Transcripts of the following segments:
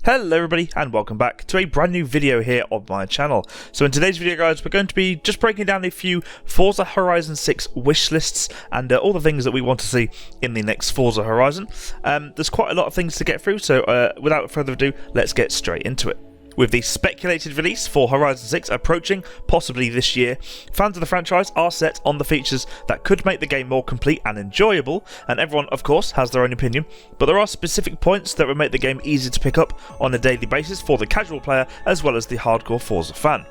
Hello everybody and welcome back to a brand new video here on my channel. So in today's video guys, we're going to be just breaking down a few Forza Horizon 6 wish lists and all the things that we want to see in the next Forza Horizon. There's quite a lot of things to get through, so without further ado, let's get straight into it. With the speculated release for Horizon 6 approaching, possibly this year, fans of the franchise are set on the features that could make the game more complete and enjoyable, and everyone, of course, has their own opinion, but there are specific points that would make the game easy to pick up on a daily basis for the casual player as well as the hardcore Forza fan.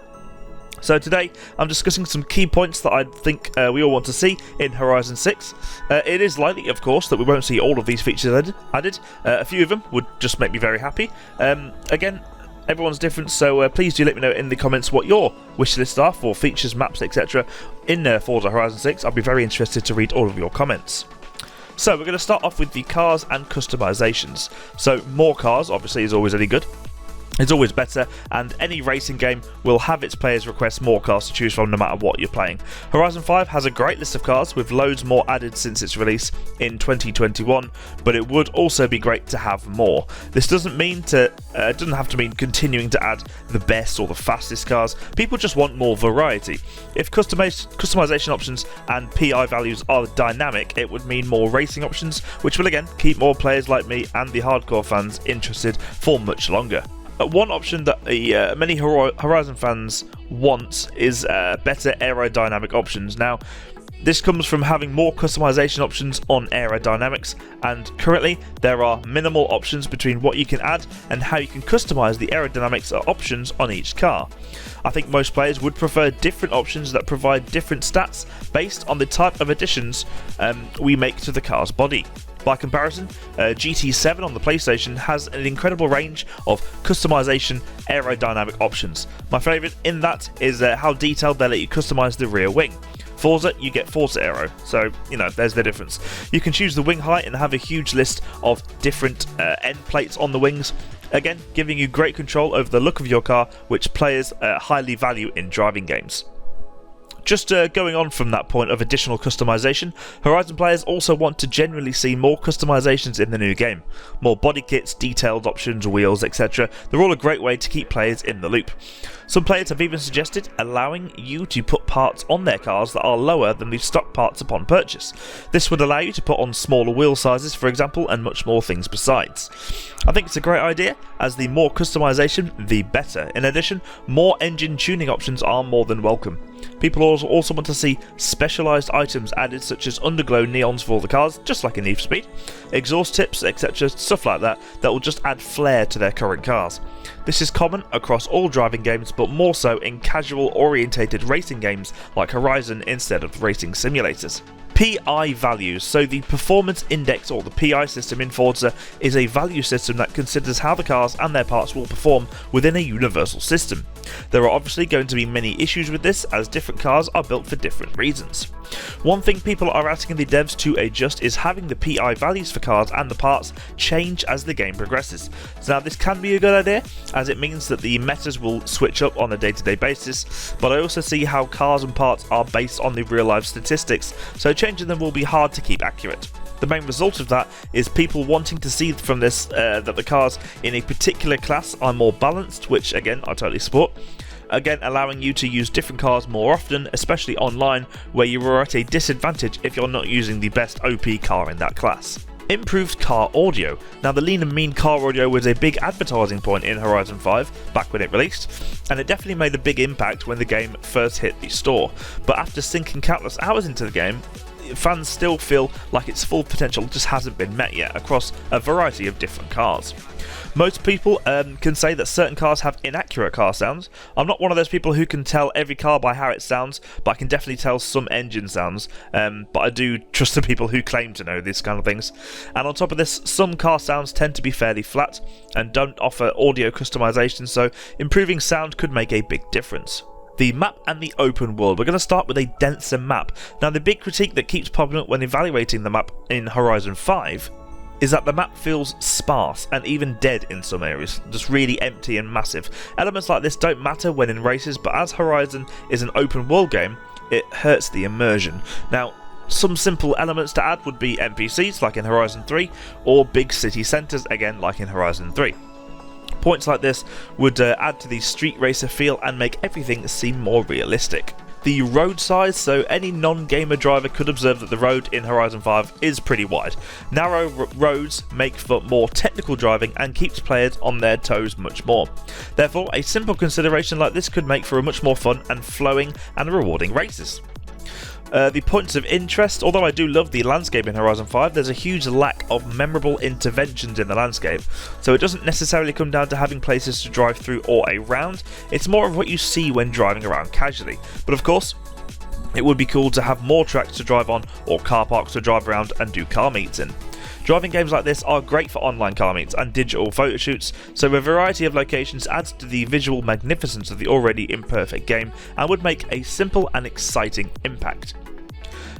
So today, I'm discussing some key points that I think we all want to see in Horizon 6. It is likely, of course, that we won't see all of these features added. A few of them would just make me very happy. Again, everyone's different, so please do let me know in the comments what your wish lists are for features, maps, etc. in Forza Horizon 6. I'll be very interested to read all of your comments. So we're going to start off with the cars and customizations. So more cars, obviously, is always really good. It's always better, and any racing game will have its players request more cars to choose from no matter what you're playing. Horizon 5 has a great list of cars with loads more added since its release in 2021, but it would also be great to have more. This doesn't have to mean continuing to add the best or the fastest cars. People just want more variety. If customization options and PI values are dynamic, it would mean more racing options, which will again keep more players like me and the hardcore fans interested for much longer. One option that many Horizon fans want is better aerodynamic options. Now, this comes from having more customization options on aerodynamics, and currently there are minimal options between what you can add and how you can customize the aerodynamics options on each car. I think most players would prefer different options that provide different stats based on the type of additions we make to the car's body. By comparison, GT7 on the PlayStation has an incredible range of customization aerodynamic options. My favourite in that is how detailed they let you customize the rear wing. Forza, you get Forza Aero, so, there's the difference. You can choose the wing height and have a huge list of different end plates on the wings, again, giving you great control over the look of your car, which players highly value in driving games. Just going on from that point of additional customization, Horizon players also want to generally see more customizations in the new game. More body kits, detailed options, wheels, etc. They're all a great way to keep players in the loop. Some players have even suggested allowing you to put parts on their cars that are lower than the stock parts upon purchase. This would allow you to put on smaller wheel sizes, for example, and much more things besides. I think it's a great idea, as the more customization, the better. In addition, more engine tuning options are more than welcome. People also want to see specialised items added, such as underglow neons for the cars, just like in Need for Speed, exhaust tips, etc., stuff like that will just add flair to their current cars. This is common across all driving games, but more so in casual orientated racing games like Horizon instead of racing simulators. PI values. So the performance index, or the PI system in Forza, is a value system that considers how the cars and their parts will perform within a universal system. There are obviously going to be many issues with this, as different cars are built for different reasons. One thing people are asking the devs to adjust is having the PI values for cars and the parts change as the game progresses. So now this can be a good idea, as it means that the metas will switch up on a day-to-day basis, but I also see how cars and parts are based on the real-life statistics, so changing them will be hard to keep accurate. The main result of that is people wanting to see from this that the cars in a particular class are more balanced, which again I totally support. Again, allowing you to use different cars more often, especially online, where you are at a disadvantage if you're not using the best OP car in that class. Improved car audio. Now, the lean and mean car audio was a big advertising point in Horizon 5 back when it released, and it definitely made a big impact when the game first hit the store. But after sinking countless hours into the game, fans still feel like its full potential just hasn't been met yet across a variety of different cars. Most people can say that certain cars have inaccurate car sounds. I'm not one of those people who can tell every car by how it sounds, but I can definitely tell some engine sounds. But I do trust the people who claim to know these kind of things. And on top of this, some car sounds tend to be fairly flat and don't offer audio customization, so improving sound could make a big difference. The map and the open world. We're going to start with a denser map. Now, the big critique that keeps popping up when evaluating the map in Horizon 5 is that the map feels sparse and even dead in some areas, just really empty and massive. Elements like this don't matter when in races, but as Horizon is an open world game, it hurts the immersion. Now, some simple elements to add would be NPCs like in Horizon 3, or big city centres again like in Horizon 3. Points like this would add to the street racer feel and make everything seem more realistic. The road size, so any non-gamer driver could observe that the road in Horizon 5 is pretty wide. Narrow roads make for more technical driving and keeps players on their toes much more. Therefore, a simple consideration like this could make for a much more fun and flowing and rewarding races. The points of interest, although I do love the landscape in Horizon 5, there's a huge lack of memorable interventions in the landscape, so it doesn't necessarily come down to having places to drive through or around, it's more of what you see when driving around casually. But of course, it would be cool to have more tracks to drive on or car parks to drive around and do car meets in. Driving games like this are great for online car meets and digital photo shoots, so a variety of locations adds to the visual magnificence of the already imperfect game and would make a simple and exciting impact.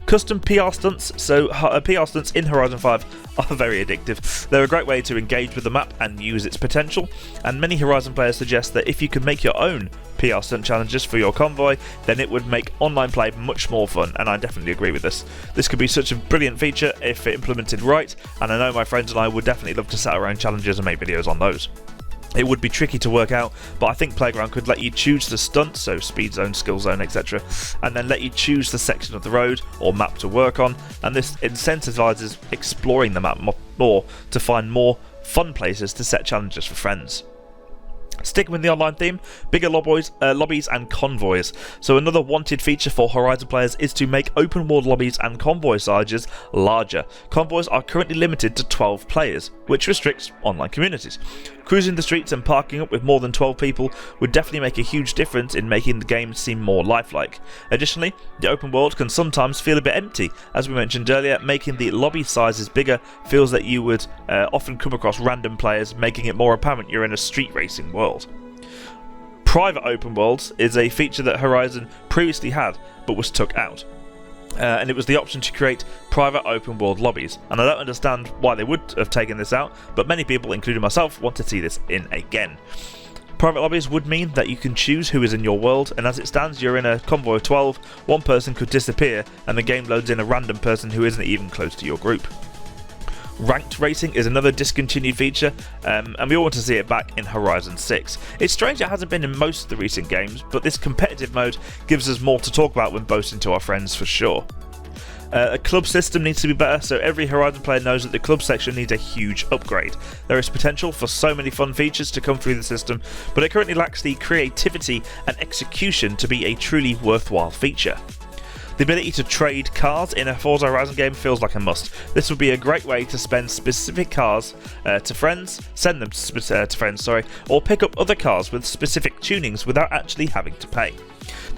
Custom PR stunts, so PR stunts in Horizon 5 are very addictive. They're a great way to engage with the map and use its potential, and many Horizon players suggest that if you could make your own PR stunt challenges for your convoy, then it would make online play much more fun, and I definitely agree with this. This could be such a brilliant feature if implemented right, and I know my friends and I would definitely love to set our own challenges and make videos on those. It would be tricky to work out, but I think Playground could let you choose the stunt, so speed zone, skill zone, etc., and then let you choose the section of the road or map to work on, and this incentivizes exploring the map more to find more fun places to set challenges for friends. Sticking with the online theme, bigger lobbies and convoys. So another wanted feature for Horizon players is to make open world lobbies and convoy sizes larger. Convoys are currently limited to 12 players, which restricts online communities. Cruising the streets and parking up with more than 12 people would definitely make a huge difference in making the game seem more lifelike. Additionally, the open world can sometimes feel a bit empty. As we mentioned earlier, making the lobby sizes bigger feels that you would often come across random players, making it more apparent you're in a street racing world. Private open worlds is a feature that Horizon previously had but was took out. And it was the option to create private open world lobbies, and I don't understand why they would have taken this out, but many people, including myself, want to see this in again. Private lobbies would mean that you can choose who is in your world, and as it stands you're in a convoy of 12, one person could disappear and the game loads in a random person who isn't even close to your group. Ranked racing is another discontinued feature, and we all want to see it back in Horizon 6. It's strange it hasn't been in most of the recent games, but this competitive mode gives us more to talk about when boasting to our friends for sure. A club system needs to be better, so every Horizon player knows that the club section needs a huge upgrade. There is potential for so many fun features to come through the system, but it currently lacks the creativity and execution to be a truly worthwhile feature. The ability to trade cars in a Forza Horizon game feels like a must. This would be a great way to spend specific cars to friends, send them to friends, or pick up other cars with specific tunings without actually having to pay.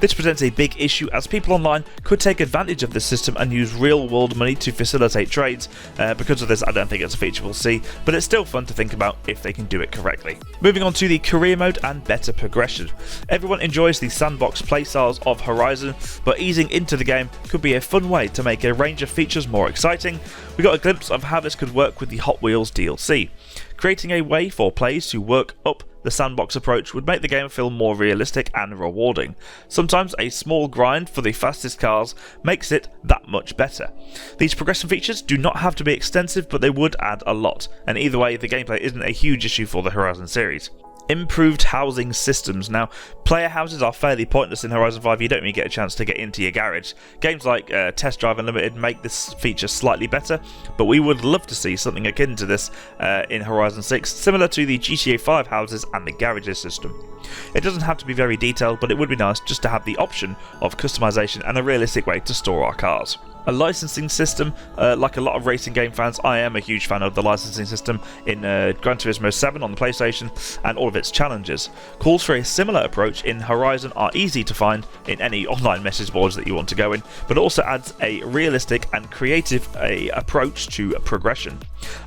This presents a big issue as people online could take advantage of this system and use real world money to facilitate trades. Because of this, I don't think it's a feature we'll see, but it's still fun to think about if they can do it correctly. Moving on to the career mode and better progression. Everyone enjoys the sandbox playstyles of Horizon, but easing into the game could be a fun way to make a range of features more exciting. We got a glimpse of how this could work with the Hot Wheels DLC. Creating a way for players to work up the sandbox approach would make the game feel more realistic and rewarding. Sometimes a small grind for the fastest cars makes it that much better. These progression features do not have to be extensive, but they would add a lot, and either way the gameplay isn't a huge issue for the Horizon series. Improved housing systems. Now, player houses are fairly pointless in Horizon 5, you don't even get a chance to get into your garage. Games like Test Drive Unlimited make this feature slightly better, but we would love to see something akin to this in Horizon 6, similar to the GTA 5 houses and the garages system. It doesn't have to be very detailed, but it would be nice just to have the option of customization and a realistic way to store our cars. A licensing system, like a lot of racing game fans, I am a huge fan of the licensing system in Gran Turismo 7 on the PlayStation and all of its challenges. Calls for a similar approach in Horizon are easy to find in any online message boards that you want to go in, but also adds a realistic and creative approach to progression.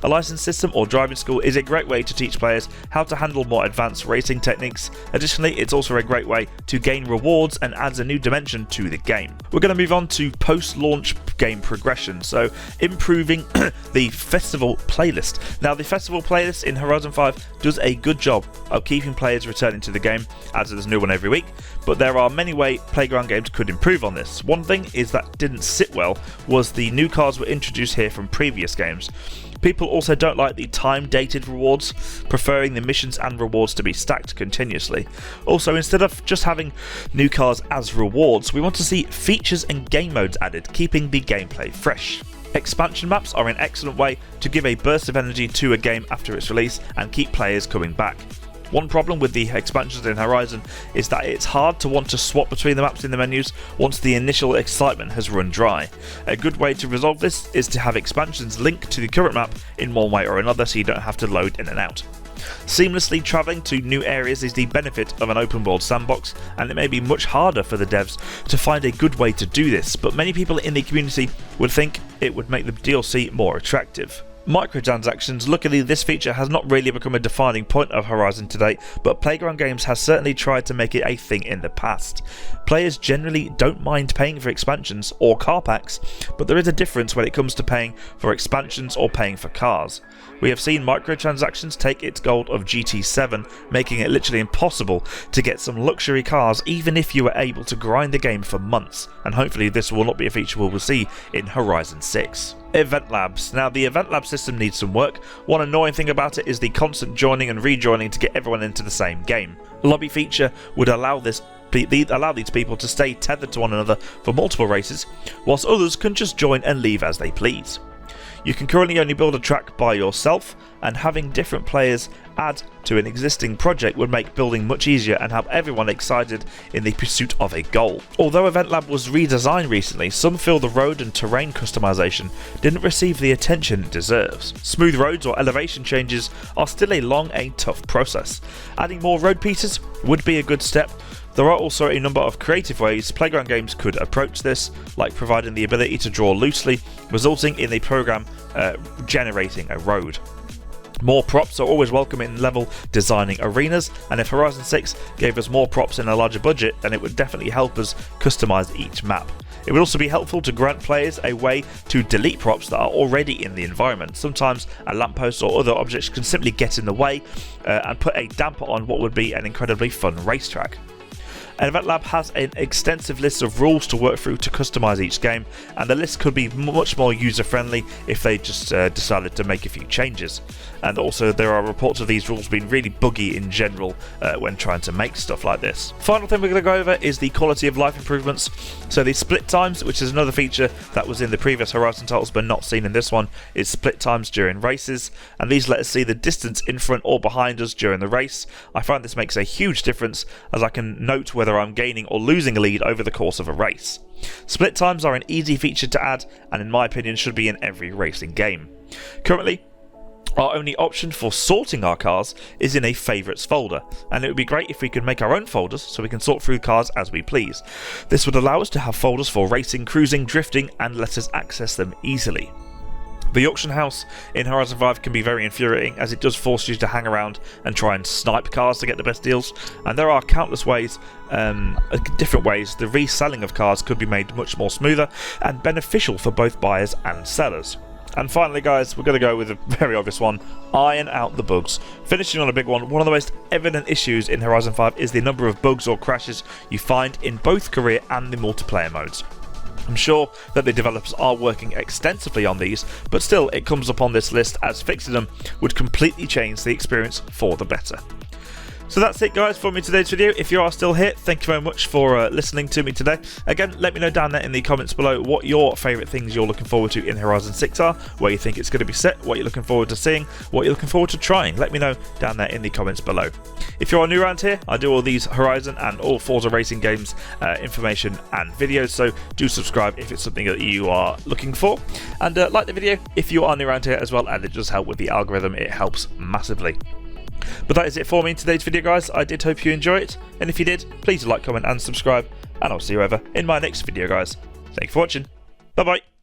A license system or driving school is a great way to teach players how to handle more advanced racing techniques. Additionally, it's also a great way to gain rewards and adds a new dimension to the game. We're going to move on to post-launch game progression, so improving the festival playlist. Now, the festival playlist in Horizon 5 does a good job of keeping players returning to the game, as there's a new one every week, but there are many ways Playground games could improve on this. One thing is that didn't sit well was the new cars were introduced here from previous games. People also don't like the time-dated rewards, preferring the missions and rewards to be stacked continuously. Also, instead of just having new cars as rewards, we want to see features and game modes added, keeping the gameplay fresh. Expansion maps are an excellent way to give a burst of energy to a game after its release and keep players coming back. One problem with the expansions in Horizon is that it's hard to want to swap between the maps in the menus once the initial excitement has run dry. A good way to resolve this is to have expansions linked to the current map in one way or another so you don't have to load in and out. Seamlessly travelling to new areas is the benefit of an open world sandbox, and it may be much harder for the devs to find a good way to do this, but many people in the community would think it would make the DLC more attractive. Microtransactions. Luckily, this feature has not really become a defining point of Horizon to date, but Playground Games has certainly tried to make it a thing in the past. Players generally don't mind paying for expansions or car packs, but there is a difference when it comes to paying for expansions or paying for cars. We have seen microtransactions take its gold of GT7, making it literally impossible to get some luxury cars even if you were able to grind the game for months, and hopefully this will not be a feature we will see in Horizon 6. Event Labs. Now, the Event Lab system needs some work. One annoying thing about it is the constant joining and rejoining to get everyone into the same game. Lobby feature would allow these people to stay tethered to one another for multiple races, whilst others can just join and leave as they please. You can currently only build a track by yourself, and having different players add to an existing project would make building much easier and have everyone excited in the pursuit of a goal. Although Event Lab was redesigned recently, some feel the road and terrain customization didn't receive the attention it deserves. Smooth roads or elevation changes are still a long and tough process. Adding more road pieces would be a good step. There are also a number of creative ways Playground Games could approach this, like providing the ability to draw loosely, resulting in the program generating a road. More props are always welcome in level designing arenas, and if Horizon 6 gave us more props in a larger budget, then it would definitely help us customize each map. It would also be helpful to grant players a way to delete props that are already in the environment. Sometimes a lamppost or other objects can simply get in the way and put a damper on what would be an incredibly fun racetrack. Event Lab has an extensive list of rules to work through to customize each game, and the list could be much more user friendly if they just decided to make a few changes. And also there are reports of these rules being really buggy in general when trying to make stuff like this. Final thing we're going to go over is the quality of life improvements. So the split times, which is another feature that was in the previous Horizon titles but not seen in this one, is split times during races, and these let us see the distance in front or behind us during the race. I find this makes a huge difference, as I can note whether I'm gaining or losing a lead over the course of a race. Split times are an easy feature to add, and in my opinion should be in every racing game. Currently, our only option for sorting our cars is in a favourites folder, and it would be great if we could make our own folders so we can sort through cars as we please. This would allow us to have folders for racing, cruising, drifting, and let us access them easily. The auction house in Horizon 5 can be very infuriating, as it does force you to hang around and try and snipe cars to get the best deals, and there are countless ways, different ways the reselling of cars could be made much more smoother and beneficial for both buyers and sellers. And finally guys, we're going to go with a very obvious one: iron out the bugs. Finishing on a big one of the most evident issues in Horizon 5 is the number of bugs or crashes you find in both career and the multiplayer modes. I'm sure that the developers are working extensively on these, but still it comes up on this list as fixing them would completely change the experience for the better. So that's it guys for me today's video. If you are still here, thank you very much for listening to me today. Again, let me know down there in the comments below what your favourite things you're looking forward to in Horizon 6 are, where you think it's going to be set, what you're looking forward to seeing, what you're looking forward to trying. Let me know down there in the comments below. If you are new around here, I do all these Horizon and all Forza racing games information and videos, so do subscribe if it's something that you are looking for, and like the video if you are new around here as well, and it does help with the algorithm. It helps massively. But that is it for me in today's video guys. I did hope you enjoy it, and if you did, please like, comment and subscribe, and I'll see you over in my next video guys. Thank you for watching. Bye bye.